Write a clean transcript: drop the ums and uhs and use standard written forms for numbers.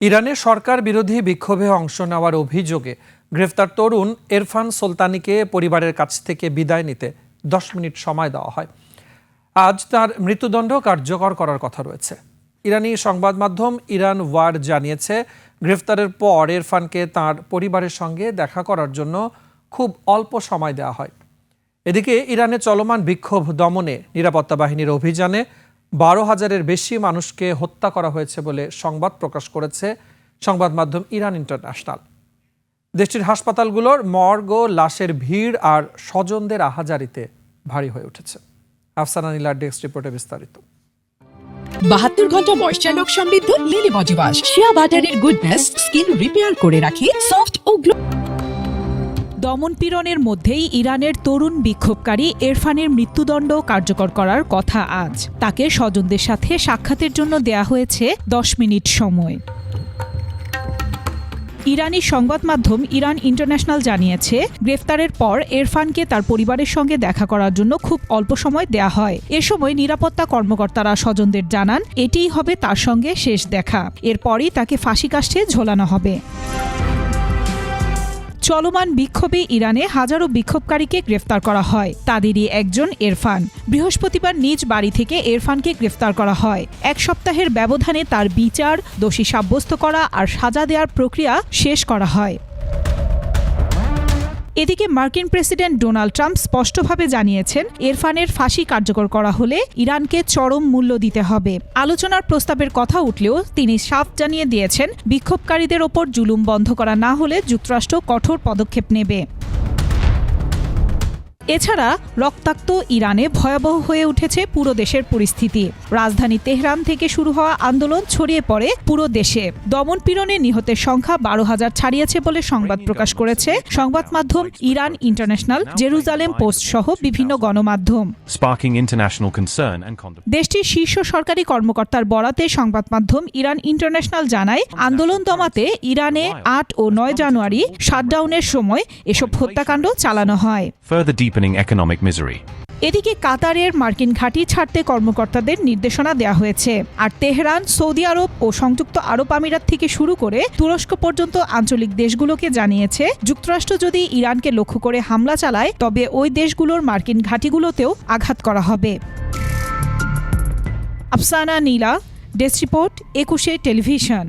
ইরানে সরকার বিরোধী বিক্ষোভে অংশ নেওয়ার অভিযোগে গ্রেফতার তরুণ এরফান সুলতানিকে পরিবারের কাছ থেকে বিদায় নিতে 10 মিনিট সময় দেওয়া হয়। আজ তার মৃত্যুদণ্ড কার্যকর করার কথা রয়েছে। ইরানি সংবাদ মাধ্যম ইরান ওয়ার জানিয়েছে, গ্রেফতারের পর এরফানকে তার পরিবারের সঙ্গে দেখা করার জন্য খুব অল্প সময় দেওয়া হয়। এদিকে ইরানে চলমান বিক্ষোভ দমনে নিরাপত্তা বাহিনীর অভিযানে 12,000-এর বেশি মানুষকে হত্যা করা হয়েছে বলে সংবাদ প্রকাশ করেছে সংবাদ মাধ্যম ইরান ইন্টারন্যাশনাল। দেশটির হাসপাতালগুলোর মর্গ ও লাশের ভিড় আর স্বজনদের আহাজারিতে ভারী হয়ে উঠেছে। আফসানা নীলার ডেস্ক রিপোর্টে বিস্তারিত। 72 ঘন্টা ময়েশ্চার লক সমৃদ্ধ লিলি বডি ওয়াশ শিয়া বাটারের গুডনেস স্কিন রিপেয়ার করে রাখে সফট ও গ্লো। দমনপীড়নের মধ্যেই ইরানের তরুণ বিক্ষোভকারী এরফানের মৃত্যুদণ্ড কার্যকর করার কথা আজ। তাকে স্বজনদের সাথে সাক্ষাতের জন্য দেয়া হয়েছে 10 মিনিট সময়। ইরানি সংবাদ মাধ্যম ইরান ইন্টারন্যাশনাল জানিয়েছে, গ্রেফতারের পর এরফানকে তার পরিবারের সঙ্গে দেখা করার জন্য খুব অল্প সময় দেয়া হয়। এ সময় নিরাপত্তা কর্মকর্তারা স্বজনদের জানান, এটিই হবে তার সঙ্গে শেষ দেখা। এরপরই তাকে ফাঁসি কাষ্ঠে ঝোলানো হবে। চলমান বিক্ষোভে ইরানে হাজারো বিক্ষোভকারীকে গ্রেফতার করা হয়। তাদেরই একজন এরফান। বৃহস্পতিবার নিজ বাড়ি থেকে এরফানকে গ্রেফতার করা হয়। 1 সপ্তাহের ব্যবধানে তার বিচার, দোষী সাব্যস্ত করা আর সাজা দেওয়ার প্রক্রিয়া শেষ করা হয়। এদিকে মার্কিন প্রেসিডেন্ট ডোনাল্ড ট্রাম্প স্পষ্টভাবে জানিয়েছেন, এরফানের ফাঁসি কার্যকর করা হলে ইরানকে চরম মূল্য দিতে হবে। আলোচনার প্রস্তাবের কথা উঠলেও তিনি সাফ জানিয়ে দিয়েছেন, বিক্ষোভকারীদের ওপর জুলুম বন্ধ করা না হলে যুক্তরাষ্ট্র কঠোর পদক্ষেপ নেবে। এছাড়া রক্তাক্ত ইরানে ভয়াবহ হয়ে উঠেছে পুরো দেশের পরিস্থিতি। রাজধানী তেহরান থেকে শুরু হওয়া আন্দোলন ছড়িয়ে পড়ে পুরো দেশে। দমনপীড়নে নিহতের সংখ্যা 12,000 ছাড়িয়েছে বলে সংবাদ প্রকাশ করেছে সংবাদ মাধ্যম ইরান ইন্টারন্যাশনাল, জেরুজালেম পোস্ট সহ বিভিন্ন গণমাধ্যম। দেশটির শীর্ষ সরকারি কর্মকর্তার বরাতে সংবাদ মাধ্যম ইরান ইন্টারন্যাশনাল জানায়, আন্দোলন দমাতে ইরানে 8 ও 9 জানুয়ারি শাটডাউনের সময় এসব হত্যাকাণ্ড চালানো হয়। এদিকে কাতারের মার্কিন ঘাঁটি ছাড়তে কর্মকর্তাদের নির্দেশনা দেওয়া হয়েছে। আর তেহরান, সৌদি আরব ও সংযুক্ত আরব আমিরাত থেকে শুরু করে তুরস্ক পর্যন্ত আঞ্চলিক দেশগুলোকে জানিয়েছে, যুক্তরাষ্ট্র যদি ইরানকে লক্ষ্য করে হামলা চালায় তবে ওই দেশগুলোর মার্কিন ঘাঁটিগুলোতেও আঘাত করা হবে। আফসানা নীলা, ডেস্ক রিপোর্ট, 21 টেলিভিশন।